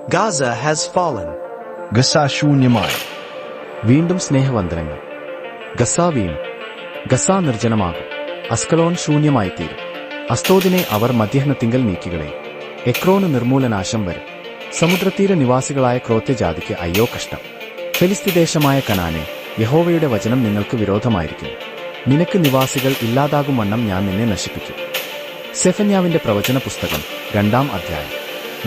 Gaza has fallen. Gaza ശൂന്യമായി. വീണ്ടും സ്നേഹവന്ദനങ്ങൾ. Gaza വീണു. ഗസ നിർജ്ജനമാകും. അസ്കലോൺ ശൂന്യമായിത്തീരും. അസ്തോദിനെ അവർ മധ്യാഹ്നത്തിങ്കൽ നീക്കികളെ. എക്രോന് നിർമൂലനാശം വരും. സമുദ്രതീര നിവാസികളായ ക്രോത്യജാതിക്ക് അയ്യോ കഷ്ടം. ഫെലിസ്തീദേശമായ കനാനെ, യഹോവയുടെ വചനം നിങ്ങൾക്ക് വിരോധമായിരിക്കുന്നു. നിനക്ക് നിവാസികൾ ഇല്ലാതാകും വണ്ണം ഞാൻ നിന്നെ നശിപ്പിക്കും. സെഫന്യാവിന്റെ പ്രവചന പുസ്തകം 2-ാം അധ്യായം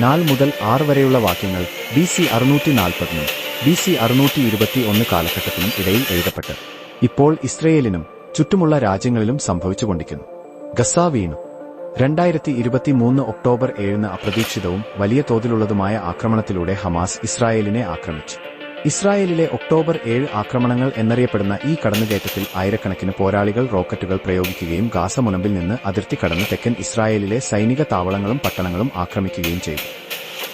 4 മുതൽ 6 വരെയുള്ള വാക്യങ്ങൾ BC 640 BC 621 കാലഘട്ടത്തിനും ഇടയിൽ എഴുതപ്പെട്ടത്. ഇപ്പോൾ ഇസ്രയേലിനും ചുറ്റുമുള്ള രാജ്യങ്ങളിലും സംഭവിച്ചുകൊണ്ടിരിക്കുന്നു. ഗസ വീണു. 2023 ഒക്ടോബർ 7 അപ്രതീക്ഷിതവും വലിയ തോതിലുള്ളതുമായ ആക്രമണത്തിലൂടെ ഹമാസ് ഇസ്രായേലിനെ ആക്രമിച്ചു. ഇസ്രായേലിലെ ഒക്ടോബർ 7 ആക്രമണങ്ങൾ എന്നറിയപ്പെടുന്ന ഈ കടന്നുകയറ്റത്തിൽ ആയിരക്കണക്കിന് പോരാളികൾ റോക്കറ്റുകൾ പ്രയോഗിക്കുകയും ഗാസ മുനമ്പിൽ നിന്ന് അതിർത്തി കടന്ന് തെക്കൻ ഇസ്രായേലിലെ സൈനിക താവളങ്ങളും പട്ടണങ്ങളും ആക്രമിക്കുകയും ചെയ്തു.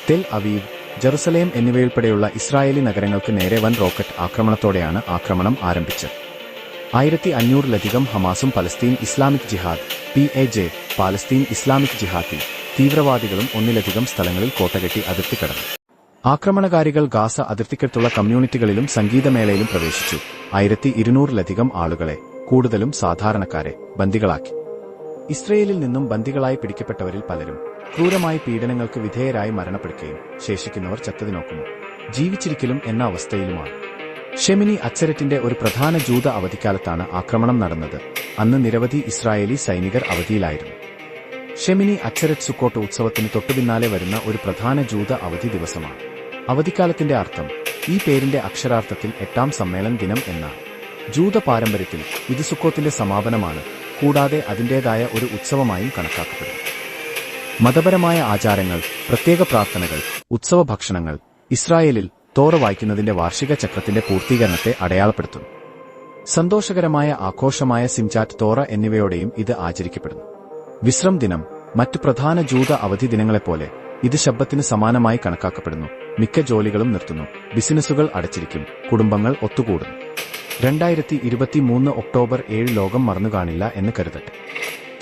തെൽ അവീവ്, ജെറുസലേം എന്നിവയുൾപ്പെടെയുള്ള ഇസ്രായേലി നഗരങ്ങൾക്ക് നേരെ വൻ റോക്കറ്റ് ആക്രമണത്തോടെയാണ് ആക്രമണം ആരംഭിച്ചത്. 1500-ലധികം ഹമാസും പലസ്തീൻ ഇസ്ലാമിക് ജിഹാദ് PAJ പാലസ്തീൻ ഇസ്ലാമിക് ജിഹാദി തീവ്രവാദികളും ഒന്നിലധികം സ്ഥലങ്ങളിൽ കോട്ടകെട്ടി അതിർത്തി കടന്നു. ആക്രമണകാരികൾ ഗാസ അതിർത്തിക്കടുത്തുള്ള കമ്മ്യൂണിറ്റികളിലും സംഗീതമേളയിലും പ്രവേശിച്ചു. 1200-ലധികം ആളുകളെ, കൂടുതലും സാധാരണക്കാരെ, ബന്ദികളാക്കി. ഇസ്രയേലിൽ നിന്നും ബന്ദികളായി പിടിക്കപ്പെട്ടവരിൽ പലരും ക്രൂരമായി പീഡനങ്ങൾക്ക് വിധേയരായി മരണപ്പെടുകയും ശേഷിക്കുന്നവർ ചത്തതിനൊക്കുമോ ജീവിച്ചിരിക്കലും എന്ന അവസ്ഥയിലുമാണ്. ഷെമിനി അച്ചരറ്റിന്റെ ഒരു പ്രധാന ജൂത അവധിക്കാലത്താണ് ആക്രമണം നടന്നത്. അന്ന് നിരവധി ഇസ്രായേലി സൈനികർ അവധിയിലായിരുന്നു. ഷെമിനി അച്ചരറ്റ് സുക്കോട്ട് ഉത്സവത്തിന് തൊട്ടുപിന്നാലെ വരുന്ന ഒരു പ്രധാന ജൂത അവധി ദിവസമാണ്. അവധിക്കാലത്തിന്റെ അർത്ഥം ഈ പേരിന്റെ അക്ഷരാർത്ഥത്തിൽ 8-ാം സമ്മേളന ദിനം എന്നാണ്. ജൂത പാരമ്പര്യത്തിൽ ഇത് സുക്കോത്തിന്റെ സമാപനമാണ്, കൂടാതെ അതിന്റേതായ ഒരു ഉത്സവമായും കണക്കാക്കപ്പെടുന്നു. മതപരമായ ആചാരങ്ങൾ, പ്രത്യേക പ്രാർത്ഥനകൾ, ഉത്സവ ഭക്ഷണങ്ങൾ ഇസ്രായേലിൽ തോറ വായിക്കുന്നതിന്റെ വാർഷിക ചക്രത്തിന്റെ പൂർത്തീകരണത്തെ അടയാളപ്പെടുത്തുന്നു. സന്തോഷകരമായ ആഘോഷമായ സിംചാറ്റ് തോറ എന്നിവയോടെയും ഇത് ആചരിക്കപ്പെടുന്നു. വിശ്രം ദിനം, മറ്റു പ്രധാന ജൂത അവധി ദിനങ്ങളെപ്പോലെ ഇത് ശബ്ബത്തിന് സമാനമായി കണക്കാക്കപ്പെടുന്നു. മിക്ക ജോലികളും നിർത്തുന്നു, ബിസിനസ്സുകൾ അടച്ചിരിക്കും, കുടുംബങ്ങൾ ഒത്തുകൂടുന്നു. 2023 ഒക്ടോബർ 7 ലോകം മറന്നുകാണില്ല എന്ന് കരുതട്ടെ.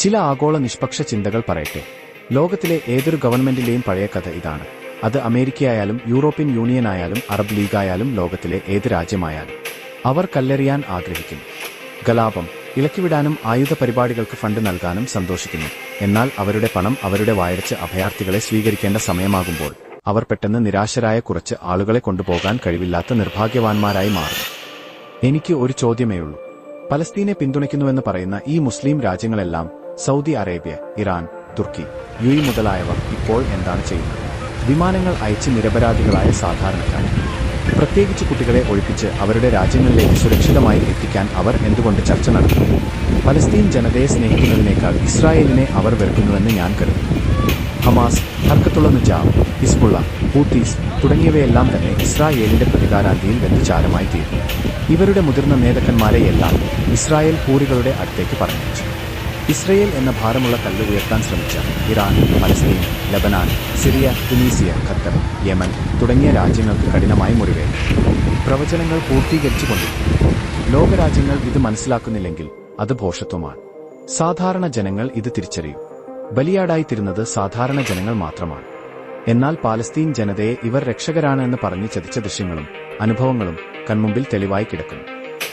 ചില ആഗോള നിഷ്പക്ഷ ചിന്തകൾ പറയട്ടെ. ലോകത്തിലെ ഏതൊരു ഗവൺമെന്റിന്റെയും പഴയ കഥ ഇതാണ്. അത് അമേരിക്കയായാലും യൂറോപ്യൻ യൂണിയനായാലും അറബ് ലീഗായാലും ലോകത്തിലെ ഏത് രാജ്യമായാലും അവർ കല്ലെറിയാൻ ആഗ്രഹിക്കുന്നു. കലാപം ഇളക്കിവിടാനും ആയുധ പരിപാടികൾക്ക് ഫണ്ട് നൽകാനും സന്തോഷിക്കുന്നു. എന്നാൽ അവരുടെ പണം അവരുടെ വായടച്ച് അഭയാർത്ഥികളെ സ്വീകരിക്കേണ്ട സമയമാകുമ്പോൾ അവർ പെട്ടെന്ന് നിരാശരായ കുറച്ച് ആളുകളെ കൊണ്ടുപോകാൻ കഴിവില്ലാത്ത നിർഭാഗ്യവാന്മാരായി മാറുന്നു. എനിക്ക് ഒരു ചോദ്യമേയുള്ളൂ. പലസ്തീനെ പിന്തുണയ്ക്കുന്നുവെന്ന് പറയുന്ന ഈ മുസ്ലിം രാജ്യങ്ങളെല്ലാം, സൗദി അറേബ്യ, ഇറാൻ, തുർക്കി, UAE മുതലായവ ഇപ്പോൾ എന്താണ് ചെയ്യുന്നത്? വിമാനങ്ങൾ അയച്ച് നിരപരാധികളായ സാധാരണക്കാരെ, പ്രത്യേകിച്ച് കുട്ടികളെ ഒഴിപ്പിച്ച് അവരുടെ രാജ്യങ്ങളിലേക്ക് സുരക്ഷിതമായി എത്തിക്കാൻ അവർ എന്തുകൊണ്ട് ചർച്ച നടത്തുന്നു? പലസ്തീൻ ജനതയെ സ്നേഹിക്കുന്നതിനേക്കാൾ ഇസ്രായേലിനെ അവർ വെറുക്കുന്നുവെന്ന് ഞാൻ കരുതുന്നു. ഹമാസ്, ഹർക്കത്തുള്ള നുജാം, ഹിസ്ബുള്ള, ഹൂത്തീസ് തുടങ്ങിയവയെല്ലാം തന്നെ ഇസ്രായേലിന്റെ പ്രതികാരാന്തിയിൽ വ്യതിചാരമായി തീർന്നു. ഇവരുടെ മുതിർന്ന നേതാക്കന്മാരെയെല്ലാം ഇസ്രായേൽ ഹൂറികളുടെ അടുത്തേക്ക് പറഞ്ഞയച്ചു. ഇസ്രയേൽ എന്ന ഭാരമുള്ള കല്ല് ഉയർത്താൻ ശ്രമിച്ച Iran, Palestine, Lebanon, Syria, Tunisia, Qatar, Yemen തുടങ്ങിയ രാജ്യങ്ങൾക്ക് കഠിനമായി മുറിവേറ്റു. പ്രവചനങ്ങൾ പൂർത്തീകരിച്ചുകൊണ്ടിരിക്കുന്നു. ലോകരാജ്യങ്ങൾ ഇത് മനസ്സിലാക്കുന്നില്ലെങ്കിൽ അത് ഭോഷത്വമാണ്. സാധാരണ ജനങ്ങൾ ഇത് തിരിച്ചറിയും. ബലിയാടായിത്തീരുന്നത് സാധാരണ ജനങ്ങൾ മാത്രമാണ്. എന്നാൽ പാലസ്തീൻ ജനതയെ ഇവർ രക്ഷകരാണ് എന്ന് പറഞ്ഞ് ചതിച്ച ദൃശ്യങ്ങളും അനുഭവങ്ങളും കൺമുമ്പിൽ തെളിവായി കിടക്കുന്നു.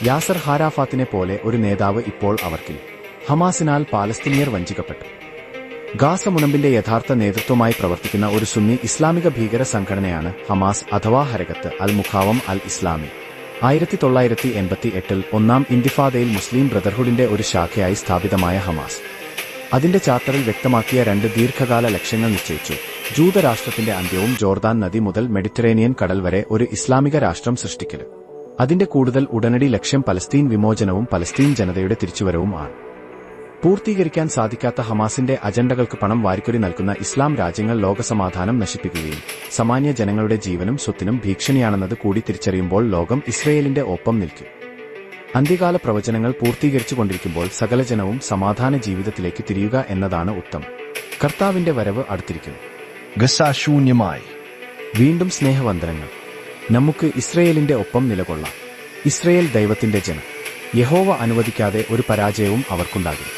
യാസർ ഹാരാഫാത്തിനെ പോലെ ഒരു നേതാവ് ഇപ്പോൾ അവർക്കില്ല. ഹമാസിനാൽ പാലസ്തീനിയർ വഞ്ചിക്കപ്പെട്ടു. ഗാസ മുനമ്പിന്റെ യഥാർത്ഥ നേതൃത്വമായി പ്രവർത്തിക്കുന്ന ഒരു സുന്നി ഇസ്ലാമിക ഭീകര സംഘടനയാണ് ഹമാസ് അഥവാ ഹരകത്ത് അൽ മുഖാവം അൽ ഇസ്ലാമി. 1988-ൽ 1-ാം ഇന്തിഫാദയിൽ മുസ്ലിം ബ്രദർഹുഡിന്റെ ഒരു ശാഖയായി സ്ഥാപിതമായ ഹമാസ് അതിന്റെ ചാർട്ടറിൽ വ്യക്തമാക്കിയ 2 ദീർഘകാല ലക്ഷ്യങ്ങൾ നിശ്ചയിച്ചു. ജൂതരാഷ്ട്രത്തിന്റെ അന്ത്യവും ജോർദാൻ നദി മുതൽ മെഡിറ്ററേനിയൻ കടൽ വരെ ഒരു ഇസ്ലാമിക രാഷ്ട്രം സൃഷ്ടിക്കൽ. അതിന്റെ കൂടുതൽ ഉടനടി ലക്ഷ്യം പലസ്തീൻ വിമോചനവും പലസ്തീൻ ജനതയുടെ തിരിച്ചുവരവും ആണ്. പൂർത്തീകരിക്കാൻ സാധിക്കാത്ത ഹമാസിന്റെ അജണ്ടകൾക്ക് പണം വാരിക്കുരി നൽകുന്ന ഇസ്ലാം രാജ്യങ്ങൾ ലോകസമാധാനം നശിപ്പിക്കുകയും സാമാന്യ ജനങ്ങളുടെ ജീവനും സ്വത്തിനും ഭീഷണിയാണെന്നത് കൂടി തിരിച്ചറിയുമ്പോൾ ലോകം ഇസ്രയേലിന്റെ ഒപ്പം നിൽക്കും. അന്ത്യകാല പ്രവചനങ്ങൾ പൂർത്തീകരിച്ചുകൊണ്ടിരിക്കുമ്പോൾ സകല ജനവും സമാധാന ജീവിതത്തിലേക്ക് തിരിയുക എന്നതാണ് ഉത്തമം. കർത്താവിന്റെ വരവ് അടുത്തിരിക്കുന്നു. ഗസ ശൂന്യമായി. വീണ്ടും സ്നേഹവന്ദനങ്ങൾ. നമുക്ക് ഇസ്രയേലിന്റെ ഒപ്പം നിലകൊള്ളാം. ഇസ്രയേൽ ദൈവത്തിന്റെ ജനം. യഹോവ അനുവദിക്കാതെ ഒരു പരാജയവും അവർക്കുണ്ടാകില്ല.